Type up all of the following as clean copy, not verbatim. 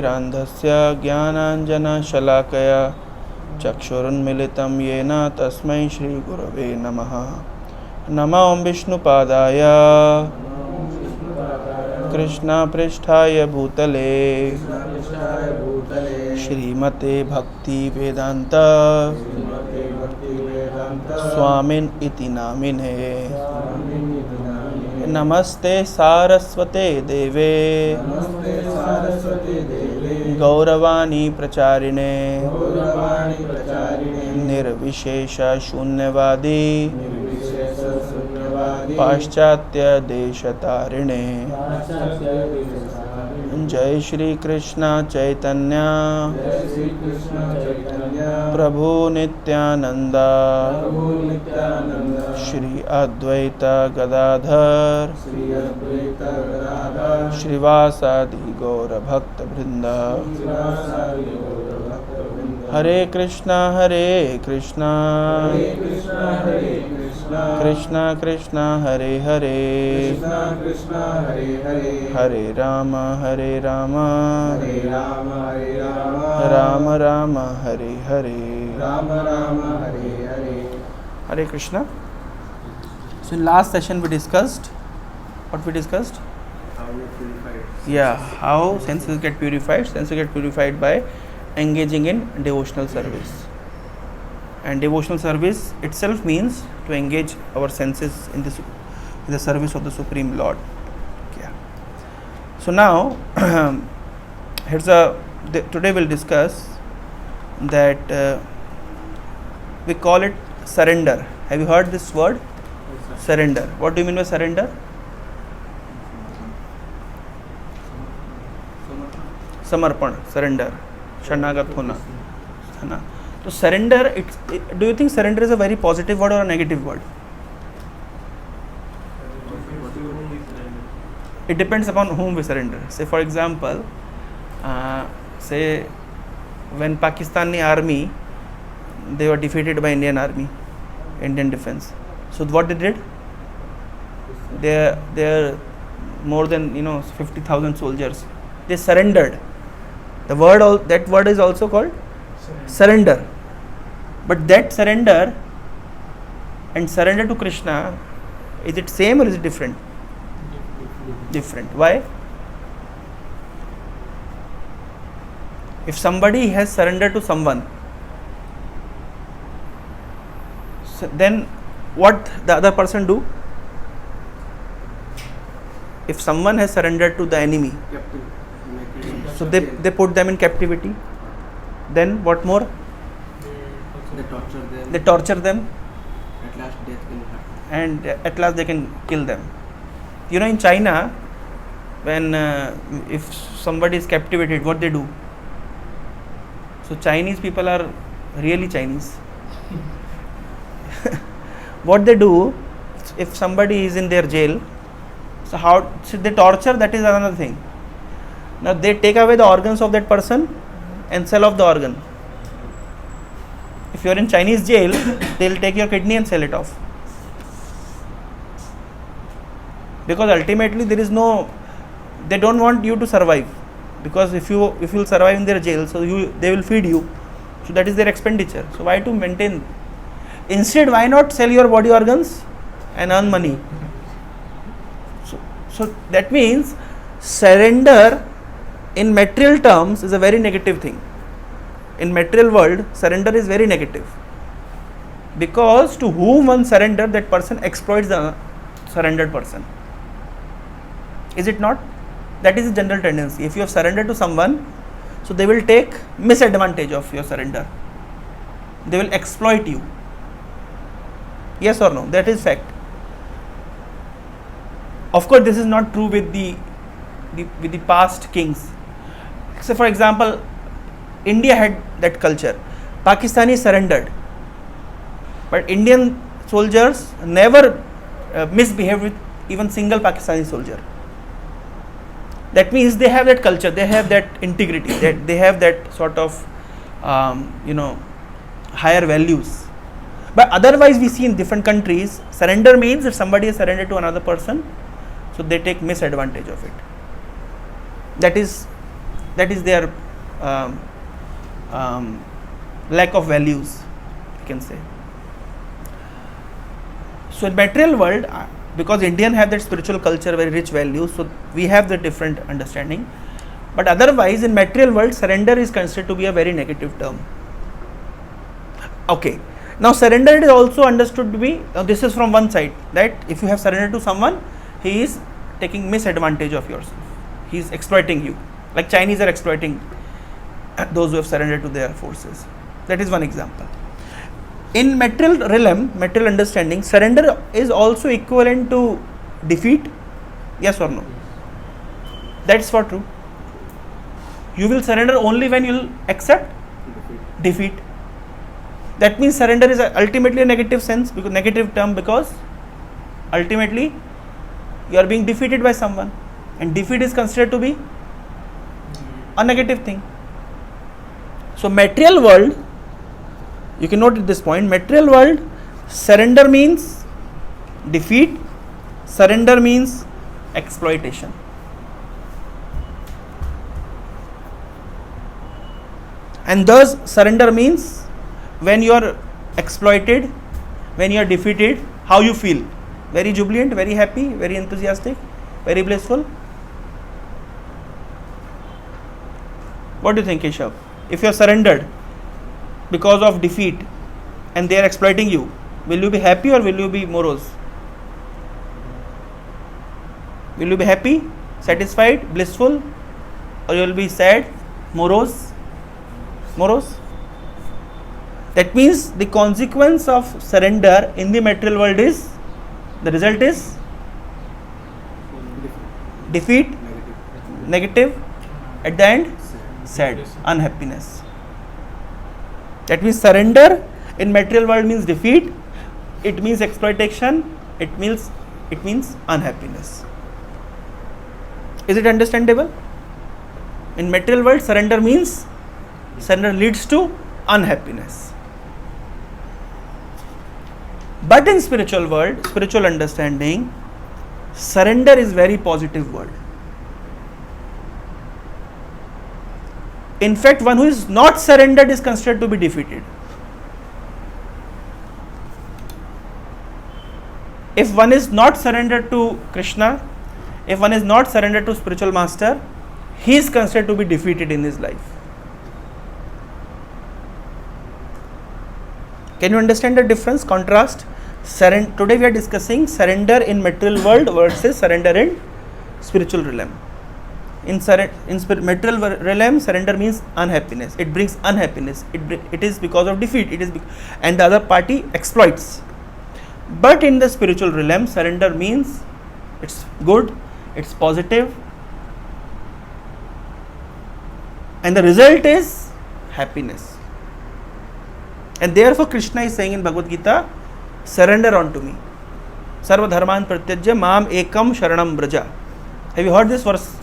रान्धस्य ज्ञानाञ्जनशलाकया चक्षुरुन्मिलितं येन तस्मै श्रीगुरवे नमः। नमो विष्णुपादाय कृष्णपृष्ठाय भूतले श्रीमते भक्तिवेदान्त स्वामिन् इति नामिने। नमस्ते सारस्वते देवे गौरवाणी प्रचारिणे निर्विशेष शून्यवादी पाश्चात्य देशतारिणे। जय श्री कृष्ण चैतन्य प्रभु नित्यानंद श्री अद्वैत गदाधर श्रीवासादि गौर भक्त वृंद। हरे Krishna Krishna Krishna Hare Hare Hare Ram Ram Ram Hare Hare. Hare Krishna. So in last session we discussed what we discussed? How senses get purified. Senses get purified by engaging in devotional service. And devotional service itself means to engage our senses in the service of the Supreme Lord. So now today we'll discuss that we call it surrender. Have you heard this word? Surrender. What do you mean by surrender? Samarpan, surrender, Sharnagat hona. So surrender, do you think surrender is a very positive word or a negative word? It depends upon whom we surrender. Say for example, say when Pakistani army, they were defeated by Indian army, Indian defense. So what they did? They are more than 50,000 soldiers. They surrendered. That word is also called surrender. But that surrender and surrender to Krishna, is it same or is it different? Different. Why? If somebody has surrendered to someone, so then what the other person do? If someone has surrendered to the enemy, so they put them in captivity. Then what more? They torture them. At last death will happen. And at last they can kill them. In China, when if somebody is captivated, what they do? So Chinese people are really Chinese. What they do, if somebody is in their jail, so how should they torture? That is another thing. Now they take away the organs of that person and sell off the organ. If you are in Chinese jail, they will take your kidney and sell it off. Because ultimately they don't want you to survive. Because if you will survive in their jail, so they will feed you. So that is their expenditure. So why to maintain? Instead, why not sell your body organs and earn money? So that means surrender in material terms is a very negative thing. In material world, surrender is very negative. Because to whom one surrender, that person exploits the surrendered person. Is it not? That is a general tendency. If you have surrendered to someone, so they will take misadvantage of your surrender. They will exploit you. Yes or no? That is fact. Of course, this is not true with the past kings. So, for example, India had that culture. Pakistani surrendered, but Indian soldiers never misbehaved with even single Pakistani soldier. That means they have that culture, they have that integrity, that they have that sort of higher values. But otherwise we see in different countries, surrender means that somebody is surrendered to another person, so they take misadvantage of it. That is That is their lack of values, you can say. So in material world, because Indian have that spiritual culture, very rich values, so we have the different understanding. But otherwise, in material world, surrender is considered to be a very negative term. Okay. Now surrender is also understood to be, this is from one side, that if you have surrendered to someone, he is taking misadvantage of yourself. He is exploiting you. Like Chinese are exploiting those who have surrendered to their forces. That is one example. In material realm, material understanding, surrender is also equivalent to defeat. Yes or no? That's for true. You will surrender only when you will accept defeat. That means surrender is ultimately a negative sense, because negative term, because ultimately you are being defeated by someone, and defeat is considered to be a negative thing. So material world, you can note at this point, material world, surrender means defeat, surrender means exploitation. And thus surrender means when you are exploited, when you are defeated, how you feel? Very jubilant, very happy, very enthusiastic, very blissful. What do you think, Keshav? If you are surrendered because of defeat and they are exploiting you, will you be happy or will you be morose? Will you be happy, satisfied, blissful, or you will be sad, morose? Morose? That means the consequence of surrender in the material world is, the result is defeat, negative, at the end sad, unhappiness. That means surrender in material world means defeat, it means exploitation, it means unhappiness. Is it understandable? In material world, surrender leads to unhappiness. But in spiritual world, spiritual understanding, surrender is very positive word. In fact, one who is not surrendered is considered to be defeated. If one is not surrendered to Krishna, if one is not surrendered to spiritual master, he is considered to be defeated in his life. Can you understand the difference, contrast? Today we are discussing surrender in material world versus surrender in spiritual realm. In material realm, surrender means unhappiness. It brings unhappiness. It is because of defeat. And the other party exploits. But in the spiritual realm, surrender means it's good, it's positive, and the result is happiness. And therefore Krishna is saying in Bhagavad Gita, surrender unto me. Sarva dharman pratyajya mam ekam sharanam braja. Have you heard this verse?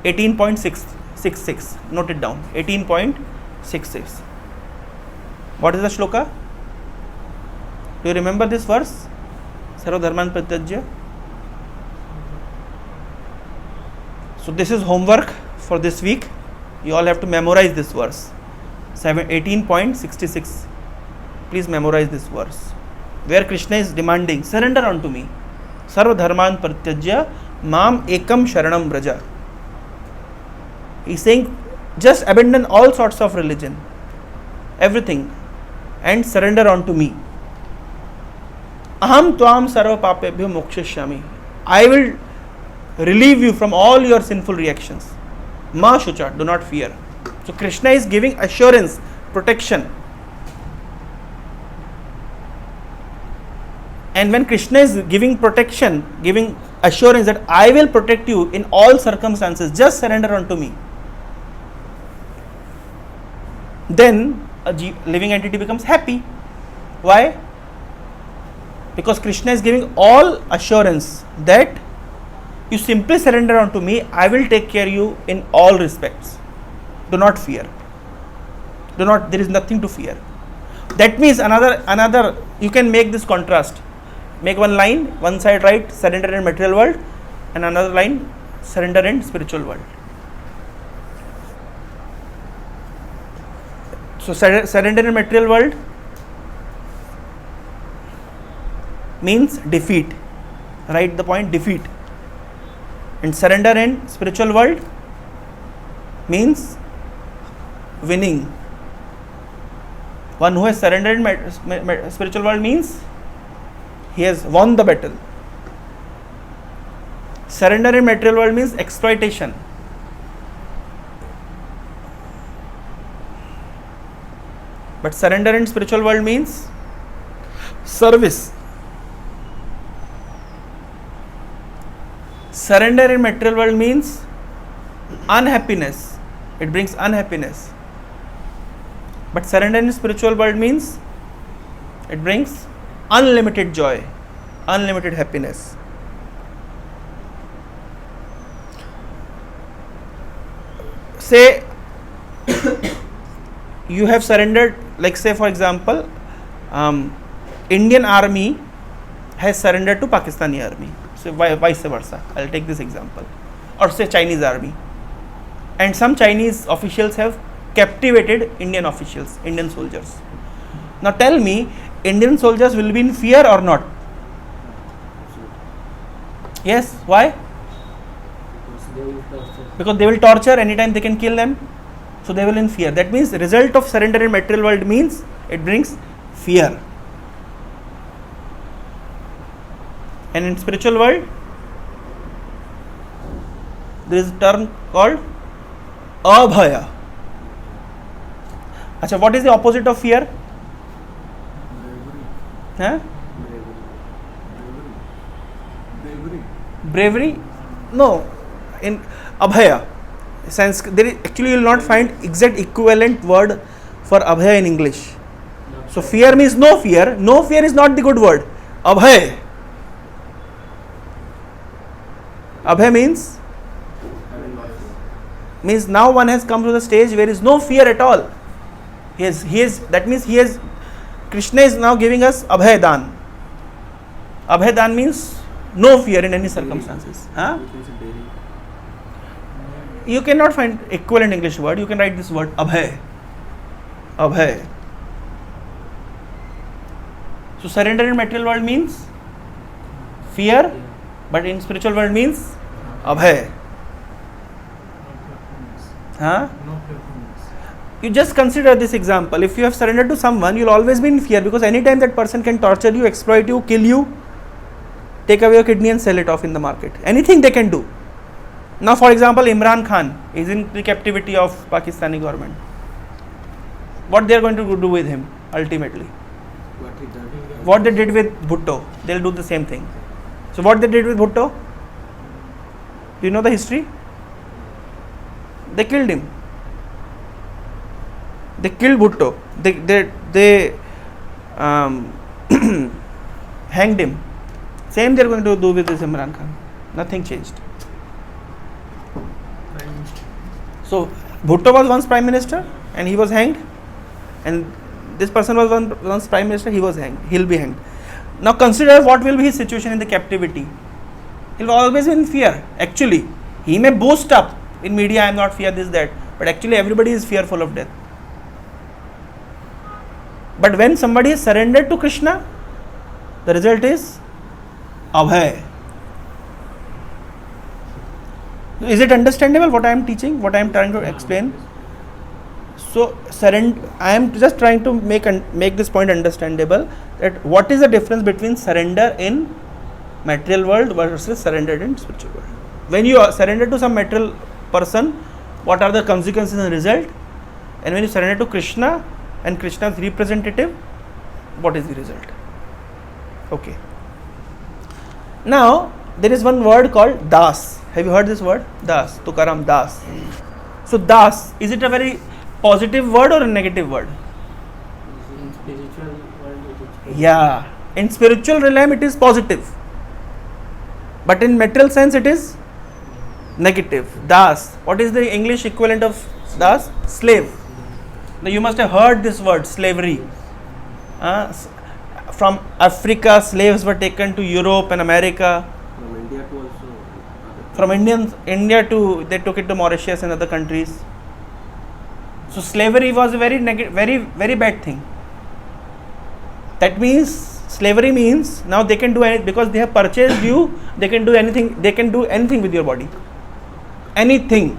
18.66. Note it down. 18.66. What is the shloka? Do you remember this verse? Sarva dharman pratyajya. So this is homework for this week. You all have to memorize this verse. 18.66. Please memorize this verse, where Krishna is demanding, surrender unto me. Sarva dharman pratyajya mam ekam sharanam braja. He is saying, just abandon all sorts of religion, everything, and surrender unto me. Aham tvam sarva papebhyo mokshishyami. I will relieve you from all your sinful reactions. Ma shucha, do not fear. So Krishna is giving assurance, protection. And when Krishna is giving protection, giving assurance that I will protect you in all circumstances, just surrender unto me, then a living entity becomes happy. Why? Because Krishna is giving all assurance that you simply surrender unto me, I will take care of you in all respects. Do not fear. There is nothing to fear. That means another, you can make this contrast. Make one line, one side write surrender in material world, and another line surrender in spiritual world. So surrender in material world means defeat. Write the point, defeat. And surrender in spiritual world means winning. One who has surrendered in spiritual world means he has won the battle. Surrender in material world means exploitation. But surrender in spiritual world means service. Surrender in material world means unhappiness. It brings unhappiness. But surrender in spiritual world means it brings unlimited joy, unlimited happiness. Say you have surrendered, like say for example, Indian army has surrendered to Pakistani army. So vice versa. I'll take this example. Or say Chinese army. And some Chinese officials have captivated Indian officials, Indian soldiers. Now tell me, Indian soldiers will be in fear or not? Yes. Why? Because they will torture, anytime they can kill them. So they will in fear. That means the result of surrender in material world means it brings fear. And in spiritual world, there is a term called abhaya. Acha, what is the opposite of fear? Huh? Bravery? No. In abhaya, there is, actually you will not find exact equivalent word for abhaya in English. So fear means no fear. No fear is not the good word. Abhaya. Abhay means now one has come to the stage where there is no fear at all. That means Krishna is now giving us Abhay Dan. Abhay Dan means no fear in any circumstances. Huh? You cannot find equivalent English word. You can write this word Abhay. Abhay. So surrender in material world means fear, but in spiritual world means Abhay. Huh? You just consider this example. If you have surrendered to someone, you will always be in fear, because anytime that person can torture you, exploit you, kill you, take away your kidney and sell it off in the market. Anything they can do. Now for example, Imran Khan is in the captivity of Pakistani government. What they are going to do with him ultimately? What they did with Bhutto, they will do the same thing. So what they did with Bhutto? Do you know the history? They killed him. They killed Bhutto. They hanged him. Same they are going to do with this Imran Khan. Nothing changed. So Bhutto was once prime minister and he was hanged, and this person was once prime minister, he was hanged. He'll be hanged. Now consider what will be his situation in the captivity. He'll always be in fear. Actually, he may boast up in media, I am not fear this, that, but actually everybody is fearful of death. But when somebody is surrendered to Krishna, the result is Abhay. Is it understandable what I am teaching, what I am trying to explain? So I am just trying to make this point understandable, that what is the difference between surrender in material world versus surrender in spiritual world. When you surrender to some material person, what are the consequences and result? And when you surrender to Krishna and Krishna's representative, what is the result? Okay. Now there is one word called Das. Have you heard this word? Das. Tukaram Das. So Das, is it a very positive word or a negative word? In spiritual world it is. Yeah. In spiritual realm it is positive, but in material sense it is negative. Das. What is the English equivalent of Das? Slave. Now you must have heard this word, slavery. From Africa, slaves were taken to Europe and America. From India to also. From India to, they took it to Mauritius and other countries. So slavery was a very bad thing. That means slavery means now they can do anything because they have purchased you. They can do anything. They can do anything with your body. Anything.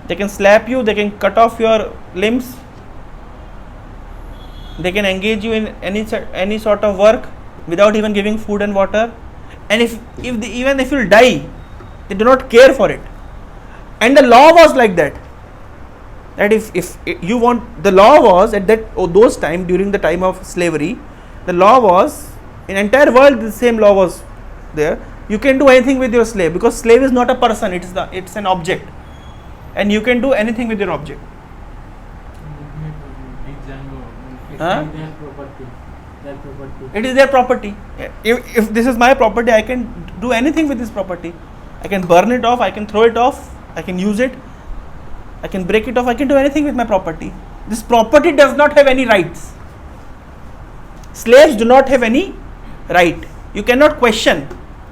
They can slap you. They can cut off your limbs. They can engage you in any sort of work without even giving food and water. And even if you die, they do not care for it. And the law was like that. That if you want, the law was at those time, during the time of slavery, the law was in entire world, the same law was there. You can do anything with your slave because slave is not a person; it's an object, and you can do anything with your object. Huh? It is their property. If this is my property, I can do anything with this property. I can burn it off. I can throw it off. I can use it. I can break it off. I can do anything with my property. This property does not have any rights. Slaves do not have any right. You cannot question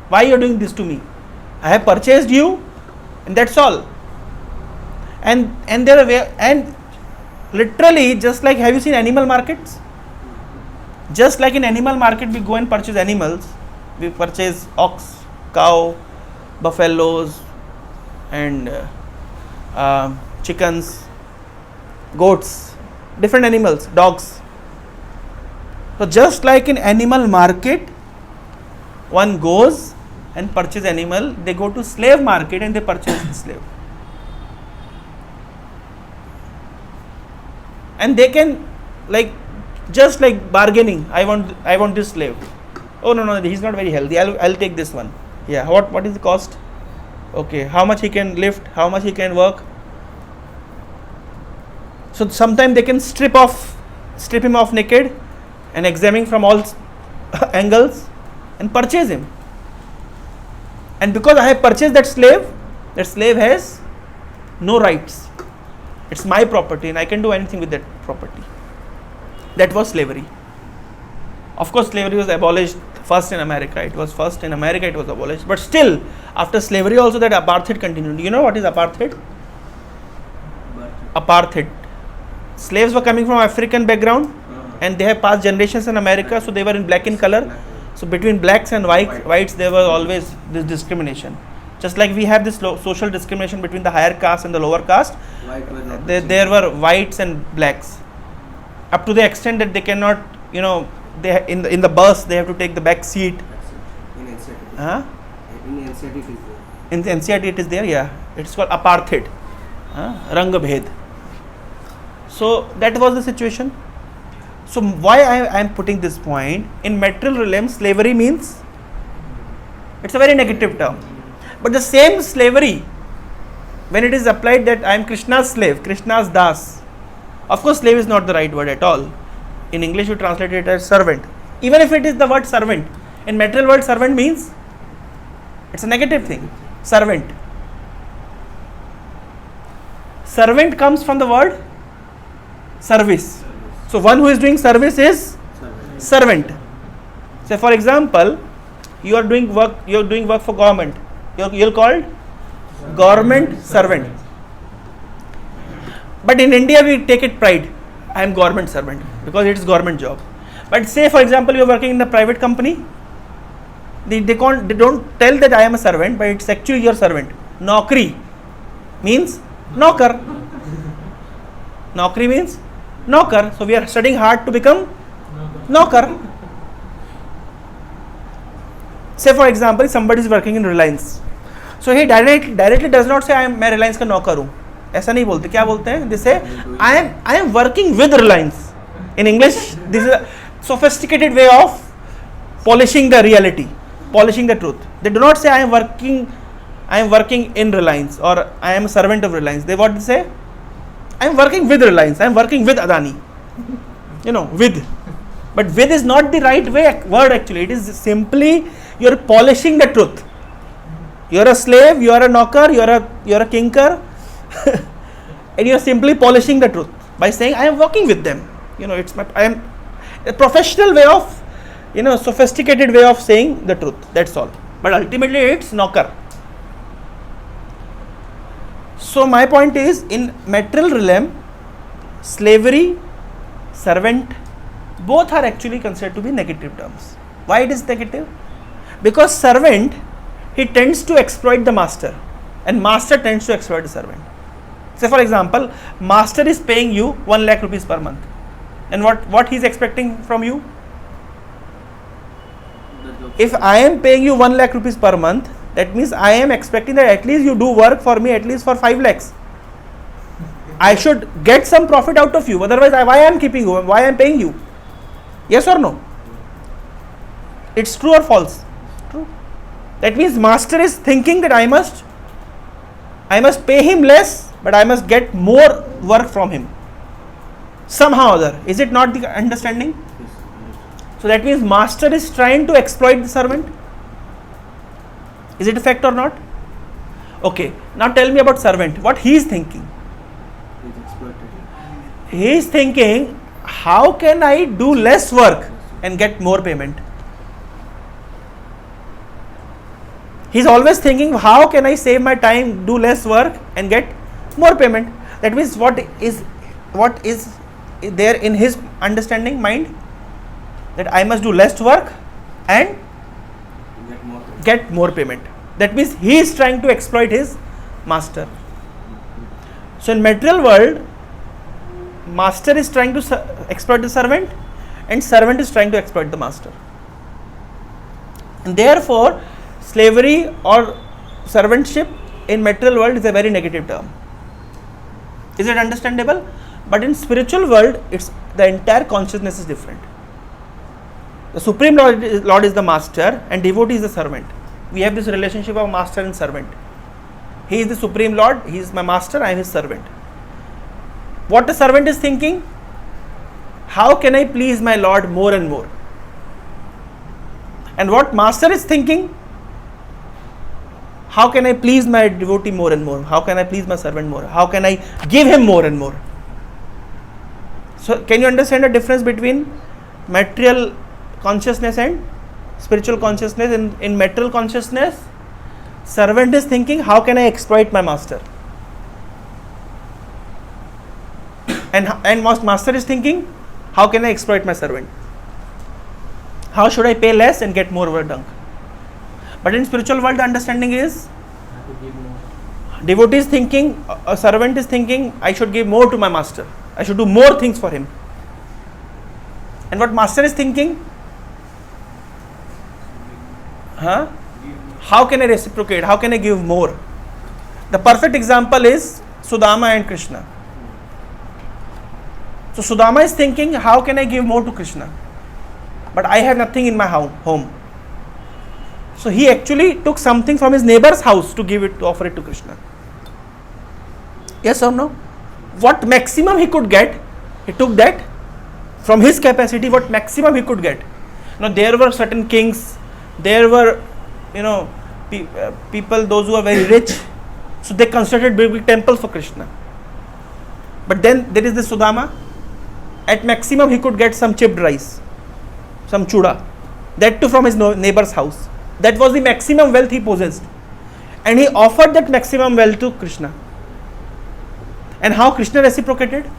why you are doing this to me. I have purchased you, and that's all. And literally, just like, have you seen animal markets? Just like in animal market, we go and purchase animals. We purchase ox, cow, buffaloes, and chickens, goats, different animals, dogs. So just like in animal market, one goes and purchase animal, they go to slave market and they purchase the slave. And they can, like, just like bargaining, I want this slave. Oh no, he's not very healthy. I'll take this one. Yeah, what is the cost? Okay, how much he can lift, how much he can work. So sometimes they can strip him off naked and examine from all angles and purchase him. And because I have purchased that slave has no rights. It's my property and I can do anything with that property. That was slavery. Of course, slavery was abolished first in America. It was abolished. But still, after slavery also that apartheid continued. You know what is apartheid? Apartheid. Slaves were coming from African background and they have passed generations in America, so they were in black in color. So between blacks and whites, there was always this discrimination. Just like we have this social discrimination between the higher caste and the lower caste, there were whites and blacks. Up to the extent that they cannot, they in the bus they have to take the back seat. In NCRT it is there, yeah. It's called apartheid, Rang Bhed. So that was the situation. So why I am putting this point, in material realm, slavery means, it's a very negative term. But the same slavery, when it is applied that I am Krishna's slave, Krishna's das. Of course, slave is not the right word at all. In English, you translate it as servant. Even if it is the word servant, in material world, servant means, it's a negative thing. Servant. Servant comes from the word service. So one who is doing service is servant. Say for example, you are doing work for government. You're called government servant. But in India we take it pride. I am government servant because it is government job. But say for example you are working in a private company. They don't tell that I am a servant, but it's actually your servant. Naukri means knocker. Naukri means knocker. So we are studying hard to become knocker. Say for example somebody is working in Reliance. So he directly does not say मैं Reliance का नौकर हूँ. ऐसा नहीं बोलते. क्या बोलते हैं? They say I am working with Reliance. In English, this is a sophisticated way of polishing the reality, polishing the truth. They do not say I am working in Reliance or I am a servant of Reliance. What they say? I am working with Reliance. I am working with Adani. With. But with is not the right word actually. It is simply you are polishing the truth. You are a slave, you are a knocker, you are a kinker, and you are simply polishing the truth by saying I am working with them. I am a professional way of, sophisticated way of saying the truth. That's all. But ultimately it's knocker. So my point is, in material realm, slavery, servant, both are actually considered to be negative terms. Why it is negative? Because servant, he tends to exploit the master, and master tends to exploit the servant. Say for example, master is paying you 1 lakh rupees per month, and what he is expecting from you? If I am paying you 1 lakh rupees per month, that means I am expecting that at least you do work for me at least for 5 lakhs. I should get some profit out of you. Otherwise, why I am keeping you? Why I am paying you? Yes or no? It's true or false? True. That means master is thinking that I must pay him less, but I must get more work from him. Somehow or other. Is it not the understanding? So that means master is trying to exploit the servant. Is it a fact or not? Okay. Now tell me about servant. What he is thinking? He is thinking, how can I do less work and get more payment? He is always thinking, how can I save my time, do less work and get more payment? That means what is there in his understanding mind? That I must do less work and get more payment. That means he is trying to exploit his master. So in material world, master is trying to exploit the servant, and servant is trying to exploit the master. And therefore, slavery or servantship in material world is a very negative term. Is it understandable? But in spiritual world, it's the entire consciousness is different. The Supreme Lord is the master and devotee is the servant. We have this relationship of master and servant. He is the Supreme Lord, he is my master, I am his servant. What the servant is thinking? How can I please my Lord more and more? And what master is thinking? How can I please my devotee more and more? How can I please my servant more? How can I give him more and more? So can you understand the difference between material consciousness and spiritual consciousness? In material consciousness, servant is thinking, how can I exploit my master? And master is thinking, how can I exploit my servant? How should I pay less and get more work done? But in spiritual world, the understanding is, devotee is thinking, a servant is thinking, I should give more to my master. I should do more things for him. And what master is thinking? How can I reciprocate? How can I give more? The perfect example is Sudama and Krishna. So Sudama is thinking, how can I give more to Krishna? But I have nothing in my home. So he actually took something from his neighbor's house to offer it to Krishna. Yes or no? What maximum he could get, he took that from his capacity, what maximum he could get. There were certain kings, there were, people, those who are very rich, so they constructed big temples for Krishna. But then there is the Sudama. At maximum he could get some chipped rice, some chuda, that too from his neighbor's house. That was the maximum wealth he possessed, and he offered that maximum wealth to Krishna. And how Krishna reciprocated?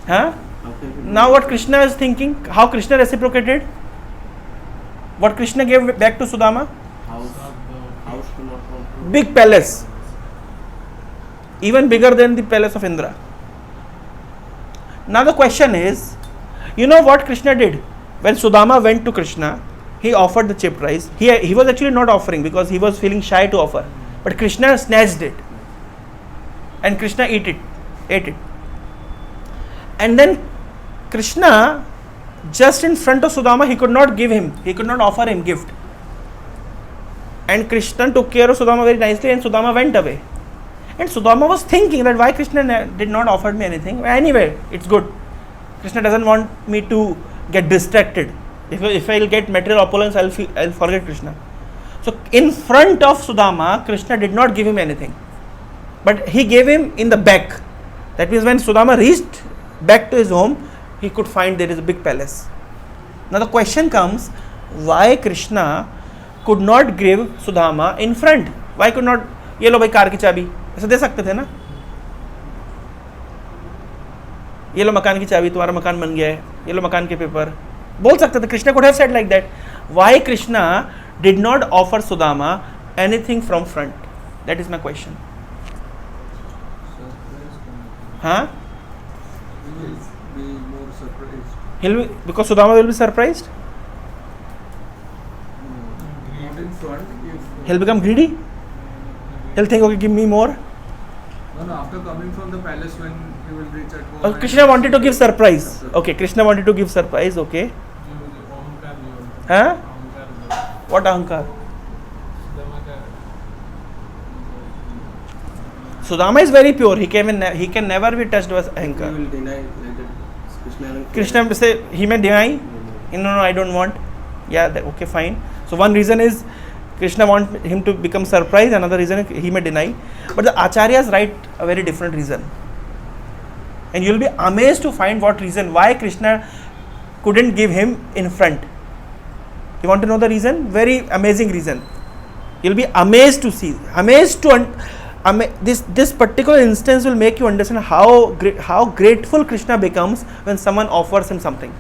Now what Krishna is thinking, how Krishna reciprocated? What Krishna gave back to Sudama? Big palace, even bigger than the palace of Indra. Now the question is, you know what Krishna did? When Sudama went to Krishna, he offered the chipped rice. He was actually not offering because he was feeling shy to offer. But Krishna snatched it. And Krishna ate it. And then Krishna, just in front of Sudama, he could not offer him gift. And Krishna took care of Sudama very nicely, and Sudama went away. And Sudama was thinking that why Krishna did not offer me anything. Anyway, it's good. Krishna doesn't want me to get distracted. If I'll get material opulence, I'll forget Krishna. So in front of Sudama, Krishna did not give him anything, but he gave him in the back. That means when Sudama reached back to his home, he could find there is a big palace. Now the question comes, why Krishna could not give Sudama in front? Why could not ये लो भाई car की चाबी, ऐसे दे सकते थे ना, ये लो मकान की चाबी, तुम्हारा मकान बन गया है, ये लो मकान के पेपर, बोल सकते थे. Krishna could have said like that. Why Krishna did not offer Sudama anything from front? That is my question. Huh? He will be more surprised. Because Sudama will be surprised. Not in front. If He'll become greedy. He'll think, okay, give me more. no, after coming from the palace, when he will reach at home. and- Krishna wanted to give surprise. Okay, Krishna wanted to give surprise. Okay. Huh? What ahankar? Sudama is very pure. He can never be touched by He ahankar. will deny like that. Krishna will say, he may deny. No, I don't want. Yeah, okay, fine. So one reason is Krishna want him to become surprised. Another reason is he may deny. But the acharyas write a very different reason. And you will be amazed to find what reason why Krishna couldn't give him in front. You want to know the reason? Very amazing reason. You'll be amazed to see. This particular instance will make you understand how grateful Krishna becomes when someone offers him something.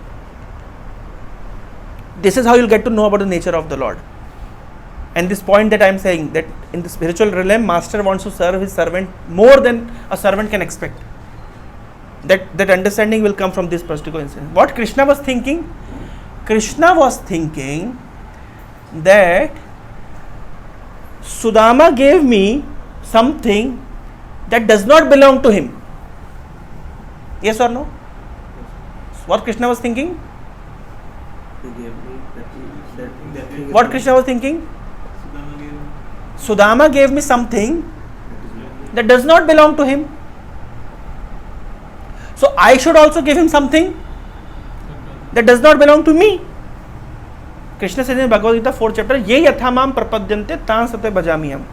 This is how you'll get to know about the nature of the Lord. And this point that I am saying, that in the spiritual realm, master wants to serve his servant more than a servant can expect. That understanding will come from this particular instance. What Krishna was thinking? Krishna was thinking that Sudama gave me something that does not belong to him. Yes or no? What Krishna was thinking? He gave me that thing. What Krishna was thinking? Sudama gave me something that does not belong to him. So I should also give him something that does not belong to me. Krishna says in Bhagavad Gita 4th chapter, Ye yathamam prapadyante tan sate bhajamiyam.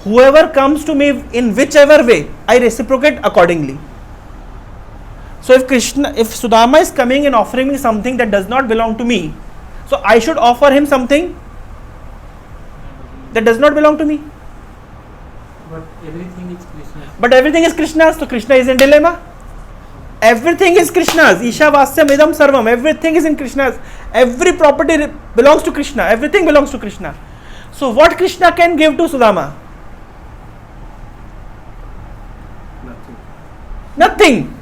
Whoever comes to me in whichever way, I reciprocate accordingly. So if Sudama is coming and offering me something that does not belong to me, so I should offer him something that does not belong to me. But everything is Krishna's. But everything is Krishna's, so Krishna is in dilemma. Everything is Krishna's. Isha Vasyam Idam Sarvam. Everything is in Krishna's. Every property belongs to Krishna. Everything belongs to Krishna. So what Krishna can give to Sudama? Nothing.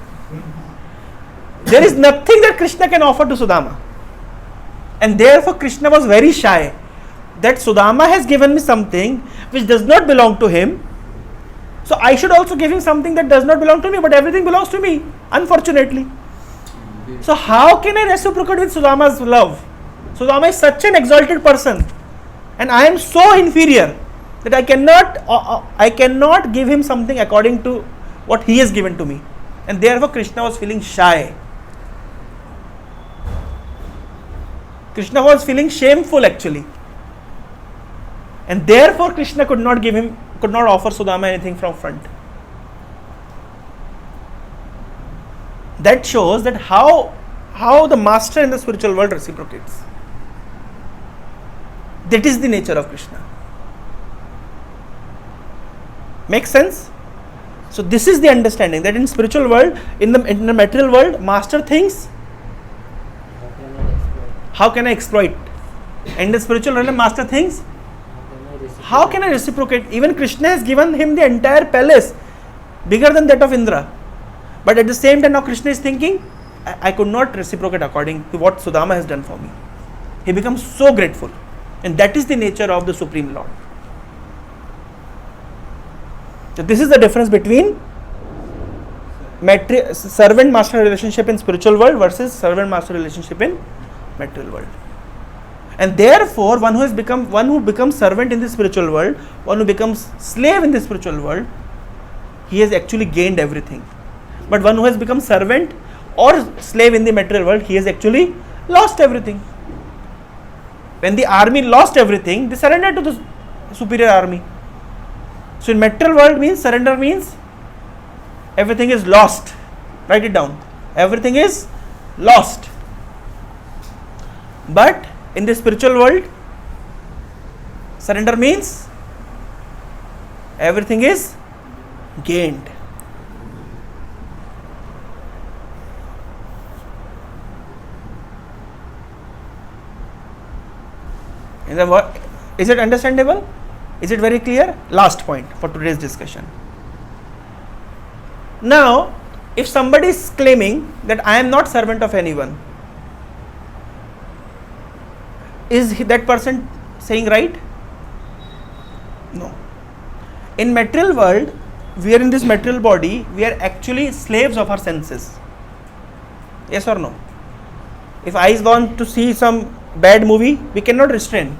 There is nothing that Krishna can offer to Sudama. And therefore Krishna was very shy that Sudama has given me something which does not belong to him. So I should also give him something that does not belong to me, but everything belongs to me, unfortunately. So how can I reciprocate with Sudama's love? Sudama is such an exalted person, and I am so inferior that I cannot give him something according to what he has given to me. And therefore Krishna was feeling shy. Krishna was feeling shameful actually. And therefore Krishna could not offer Sudama anything from front. That shows that how the master in the spiritual world reciprocates. That is the nature of Krishna. Makes sense? So this is the understanding that in spiritual world, in the material world, master thinks, how can I exploit? And the spiritual realm, master thinks, how can I reciprocate? Even Krishna has given him the entire palace, bigger than that of Indra. But at the same time, now Krishna is thinking, I could not reciprocate according to what Sudama has done for me. He becomes so grateful. And that is the nature of the Supreme Lord. So this is the difference between servant-master relationship in spiritual world versus servant-master relationship in material world. And therefore, one who becomes servant in the spiritual world, one who becomes slave in the spiritual world, he has actually gained everything. But one who has become servant or slave in the material world, he has actually lost everything. When the army lost everything, they surrendered to the superior army. So in material world means surrender means everything is lost. Write it down. Everything is lost. But in the spiritual world, surrender means everything is gained. Is it understandable? Is it very clear? Last point for today's discussion. Now, if somebody is claiming that I am not servant of anyone, is that person saying right? No. In material world, we are in this material body, we are actually slaves of our senses. Yes or no? If eyes want to see some bad movie, we cannot restrain.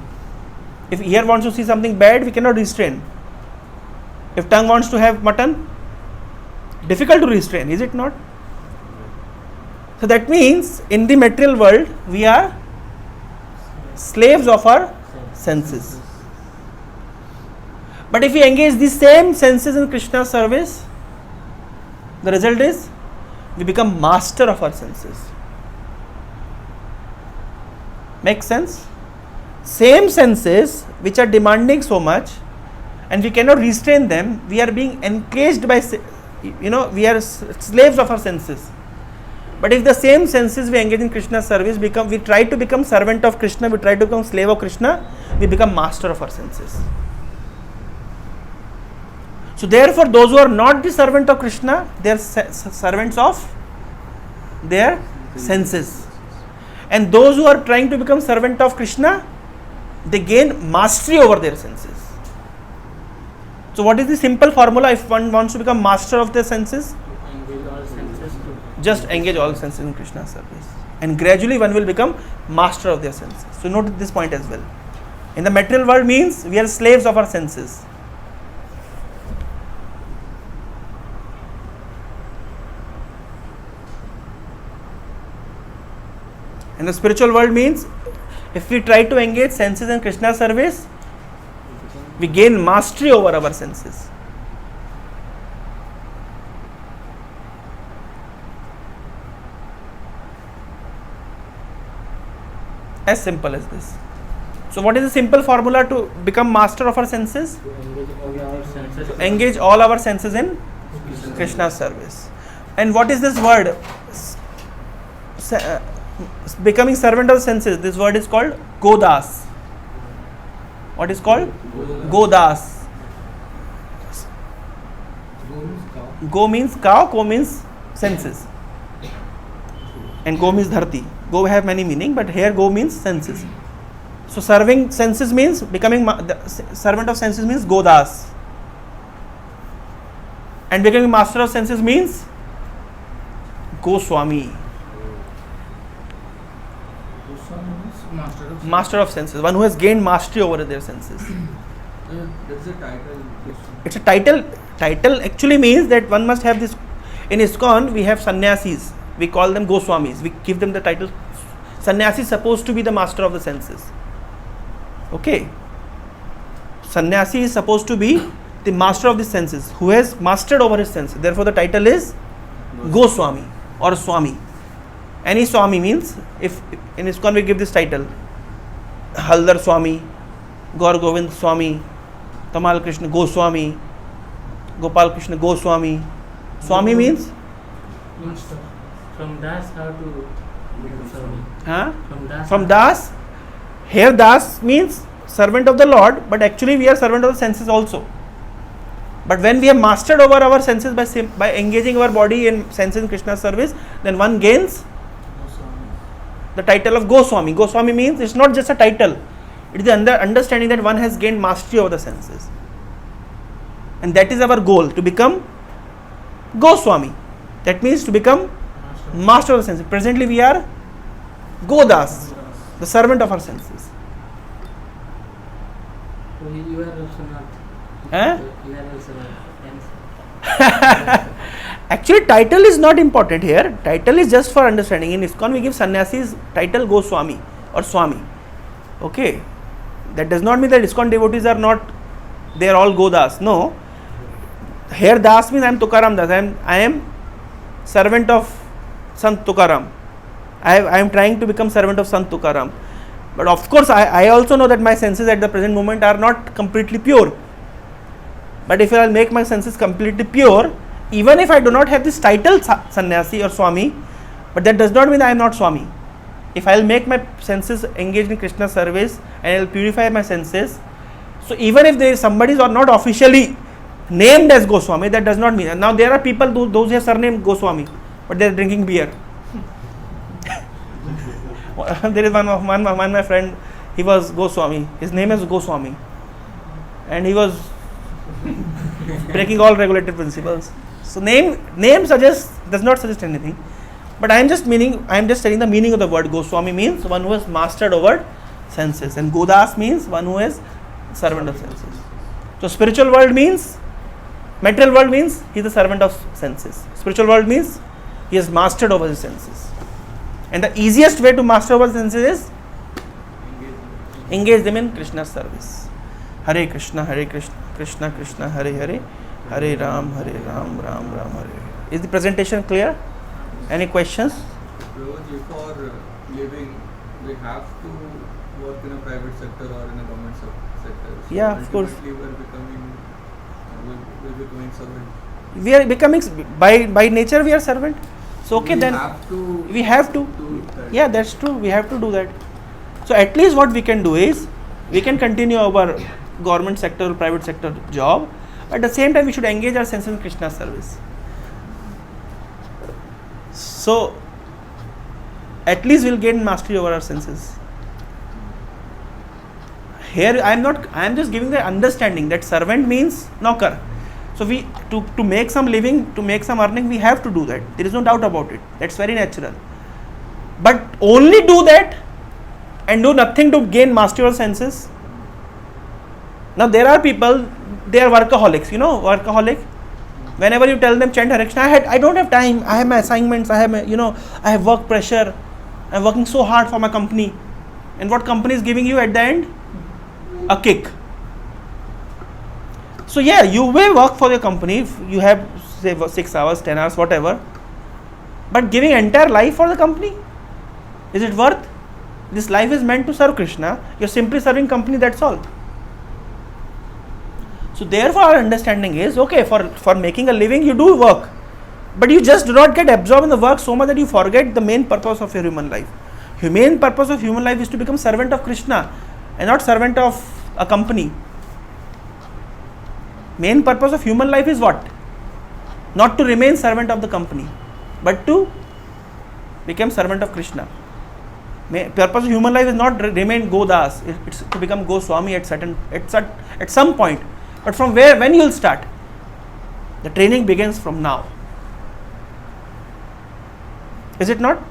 If ear wants to see something bad, we cannot restrain. If tongue wants to have mutton, difficult to restrain, is it not? So that means in the material world, we are slaves of our senses. But if we engage these same senses in Krishna's service, the result is we become master of our senses. Makes sense? Same senses which are demanding so much and we cannot restrain them, we are being encaged by, we are slaves of our senses. But if the same senses we engage in Krishna's service, we try to become servant of Krishna, we try to become slave of Krishna, we become master of our senses. So therefore, those who are not the servant of Krishna, they are servants of their senses. And those who are trying to become servant of Krishna, they gain mastery over their senses. So what is the simple formula if one wants to become master of their senses? Engage all senses to Just engage all senses in Krishna's service. And gradually one will become master of their senses. So note this point as well. In the material world means we are slaves of our senses. In the spiritual world means if we try to engage senses in Krishna's service, we gain mastery over our senses. As simple as this. So what is the simple formula to become master of our senses? to Engage engage all our senses. all our senses in Krishna's service. And what is this word? Becoming servant of the senses. This word is called Godas. What is called? Godas. Go means cow, ko means senses. And go means dharti. Go have many meaning, but here go means senses. So serving senses means becoming servant of senses means Godas. And becoming master of senses means Goswami. Master of senses, one who has gained mastery over their senses. That's a title. It's a title. Title actually means that one must have this. In ISKCON, we have sannyasis. We call them Goswamis. We give them the title. Sannyasi is supposed to be the master of the senses. Okay. Sannyasi is supposed to be the master of the senses, who has mastered over his senses. Therefore, the title is Goswami or Swami. Any Swami means, if in ISKCON we give this title, Haldar Swami, Gaur Govind Swami, Tamal Krishna Goswami, Gopal Krishna Goswami. Swami means? From Das how to become Swami? Huh? From Das. From Das. Here Das means servant of the Lord, but actually we are servant of the senses also. But when we have mastered over our senses by engaging our body in senses in Krishna's service, then one gains the title of Goswami. Goswami means it's not just a title. It is the understanding that one has gained mastery over the senses. And that is our goal, to become Goswami. That means to become master of the senses. Presently we are Godas, the servant of our senses. So you are also not. Eh? You are also not. Actually, title is not important here. Title is just for understanding. In ISKCON, we give sannyasis title Goswami or Swami. Okay. That does not mean that ISKCON devotees are not, they are all Godas. No. Here Das means I am Tukaram Das. I am servant of Sant Tukaram. I am trying to become servant of Sant Tukaram. But of course, I also know that my senses at the present moment are not completely pure. But if I'll make my senses completely pure, even if I do not have this title sannyasi or swami, but that does not mean I am not swami. If I'll make my senses engaged in Krishna service and I'll purify my senses, so even if there is somebody is not officially named as Goswami, that does not mean. Now there are people those who have surname Goswami, but they are drinking beer. There is one my friend, he was Goswami. His name is Goswami, and he was breaking all regulated principles. So name does not suggest anything. But I am just telling the meaning of the word. Goswami means one who has mastered over senses, and Godas means one who is servant of senses. So spiritual world means, material world means he is the servant of senses. Spiritual world means he has mastered over his senses. And the easiest way to master over senses is engage them in Krishna's service. Hare Krishna, Krishna Krishna, Hare Hare, Hare Ram, Ram Ram, Hare Hare. Is the presentation clear? Any questions? Prabhuji, for living, we have to work in a private sector or in a government sector. So Yeah, of course. ultimately we're becoming servant. We are becoming, by nature we are servant. So okay, we then we have to. do that. Yeah, that's true. We have to do that. So at least what we can do is, we can continue our government sector or private sector job. At the same time, we should engage our senses in Krishna's service. So at least we'll gain mastery over our senses. Here I am just giving the understanding that servant means knocker. So we to make some living, to make some earning, we have to do that. There is no doubt about it. That's very natural. But only do that and do nothing to gain mastery over senses. Now there are people, they are workaholics. You know, workaholic. Whenever you tell them chant Hare Krishna, I don't have time. I have my assignments. I have work pressure. I'm working so hard for my company. And what company is giving you at the end? A kick. So yeah, you may work for your company if you have say 6 hours, 10 hours, whatever. But giving entire life for the company, is it worth? This life is meant to serve Krishna. You're simply serving company, that's all. So therefore our understanding is, okay, for making a living you do work, but you just do not get absorbed in the work so much that you forget the main purpose of your human life. The main purpose of human life is to become servant of Krishna and not servant of a company. Main purpose of human life is what? Not to remain servant of the company, but to become servant of Krishna. Purpose of human life is not remain Godas, it's to become Goswami at some point. But from when you will start? The training begins from now. Is it not?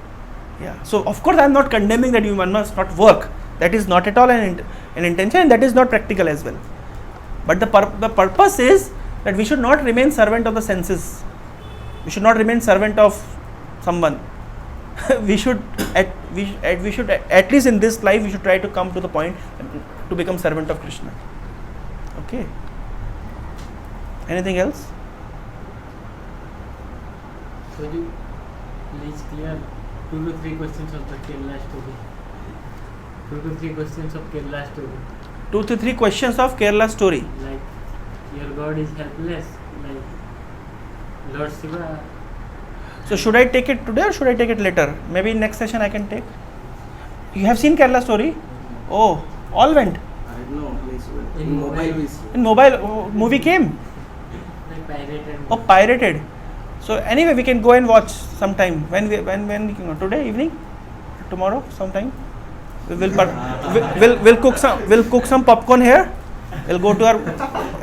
Yeah. So of course I am not condemning that you must not work. That is not at all an intention, and that is not practical as well. But the purpose is that we should not remain servant of the senses. We should not remain servant of someone. we should at least in this life we should try to come to the point to become servant of Krishna. Okay. Anything else? Could you please clear 2 to 3 questions of the Kerala story? 2 to 3 questions of Kerala story. 2 to 3 questions of Kerala story. Like, your God is helpless. Like, Lord Shiva. So should I take it today or should I take it later? Maybe next session I can take. You have seen Kerala story? Oh, all went. I don't know. In mobile. In mobile movie came. Like pirated. Oh, pirated. So anyway, we can go and watch sometime. When we can go? Today evening, tomorrow sometime. We'll cook some popcorn here. We'll go to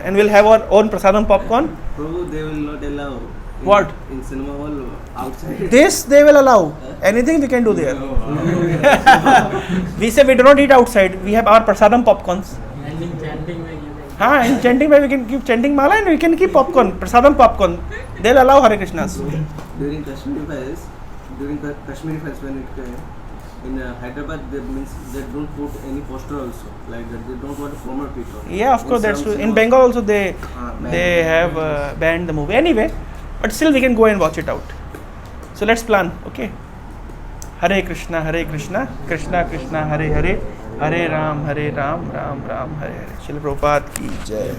and we'll have our own prasadam popcorn. Prabhu, they will not allow. What? In cinema hall outside. This they will allow. Anything we can do there. We say we do not eat outside. We have our prasadam popcorns. And in chanting, like, In chanting we can keep chanting mala and we can keep popcorn, prasadam popcorn. They'll allow Hare Krishnas. During Kashmiri Fest when it came, in Hyderabad, they don't put any poster also, like that. They don't want to promote people. Yeah, of course, that's true. In Bengal also they have banned the movie. Anyway, but still we can go and watch it out. So let's plan, okay? Hare Krishna, Krishna Krishna, Hare Hare, Hare Ram, Ram Ram, Hare Hare. Srila Prabhupada ki jai.